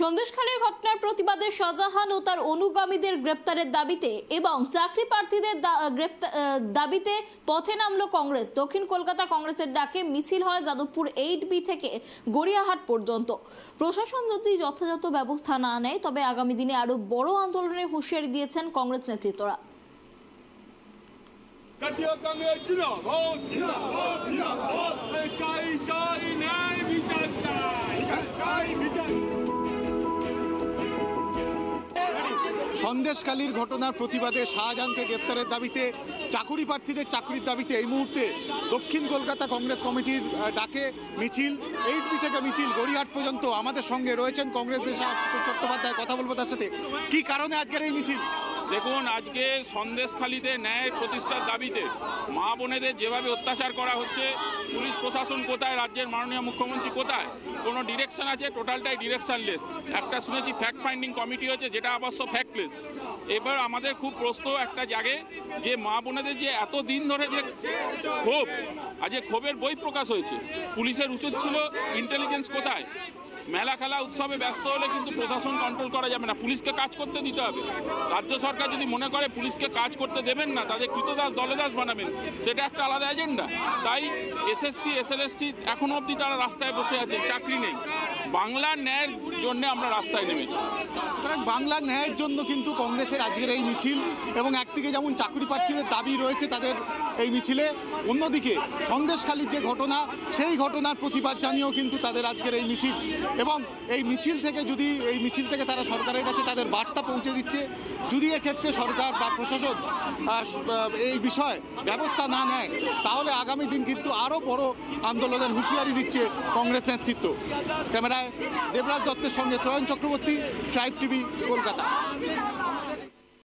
সন্দেশখালীর ঘটনার প্রতিবাদে শাহজাহান ও তার অনুগামীদের গ্রেপ্তারের দাবিতে এবং চাকরি প্রার্থীদের দাবিতে পথে নামল কংগ্রেস। দক্ষিণ কলকাতা কংগ্রেসের ডাকে মিছিল হয় যাদবপুর 8B থেকে গড়িয়াহাট পর্যন্ত। প্রশাসন যদি যথাযথ ব্যবস্থা না নেয় তবে আগামী দিনে আরো বড় আন্দোলনের হুঁশিয়ারি দিয়েছেন কংগ্রেস নেতৃত্বরা। সন্দেশখালীর ঘটনার প্রতিবাদে শাহজাহানকে গ্রেপ্তারের দাবিতে চাকুরি প্রার্থীদের চাকরির দাবিতে এই মুহূর্তে দক্ষিণ কলকাতা কংগ্রেস কমিটির ডাকে মিছিল 8B থেকে মিছিল গড়িয়াহাট পর্যন্ত। আমাদের সঙ্গে রয়েছেন কংগ্রেস নেতা আশুতোষ চট্টোপাধ্যায়, কথা বলবো তার সাথে। কি কারণে আজকের এই মিছিল? দেখুন, আজকে সন্দেশখালীতে ন্যায়ের প্রতিষ্ঠার দাবিতে মা বোনেদের যেভাবে অত্যাচার করা হচ্ছে, পুলিশ প্রশাসন কোথায়, রাজ্যের মাননীয় মুখ্যমন্ত্রী কোথায়, কোনো ডিরেকশন আছে? টোটালটাই ডিরেকশনলেস। একটা শুনেছি ফ্যাক্ট ফাইন্ডিং কমিটি হচ্ছে, যেটা অবশ্য ফ্যাক্টলেস। এবার আমাদের খুব প্রশ্ন একটা জাগে যে মা বোনেদের যে এত দিন ধরে যে ক্ষোভ, আজকে ক্ষোভের বই প্রকাশ হয়েছে। পুলিশের উচিত ছিল ইন্টেলিজেন্স কোথায়? মেলা খেলা উৎসবে ব্যস্ত হলে কিন্তু প্রশাসন কন্ট্রোল করা যাবে না, পুলিশকে কাজ করতে দিতে হবে। রাজ্য সরকার যদি মনে করে পুলিশকে কাজ করতে দেবেন না, তাদের কৃতদাস দলদাস বানাবেন, সেটা একটা আলাদা এজেন্ডা। তাই এসএসসি এসএলএসটি এখনো অবধি তারা রাস্তায় বসে আছে, চাকরি নেই। বাংলার ন্যায়ের জন্য আমরা রাস্তায় নেমেছি। বাংলার ন্যায়ের জন্য কিন্তু কংগ্রেসের আজকের এই মিছিল, এবং একদিকে যেমন চাকরি প্রার্থীদের দাবি রয়েছে তাদের এই মিছিলে, অন্যদিকে সন্দেশখালীর যে ঘটনা, সেই ঘটনার প্রতিবাদ জানিয়েও কিন্তু তাদের আজকের এই মিছিল। এবং এই মিছিল থেকে তারা সরকারের কাছে তাদের বার্তা পৌঁছে দিচ্ছে, যদি এক্ষেত্রে সরকার বা প্রশাসন এই বিষয়ে ব্যবস্থা না নেয় তাহলে আগামী দিন কিন্তু আরও বড় আন্দোলনের হুঁশিয়ারি দিচ্ছে কংগ্রেস নেতৃত্ব। ক্যামেরায় দেবরাজ দত্তের সঙ্গে ত্রয়ন চক্রবর্তী, ট্রাইব টিভি, কলকাতা।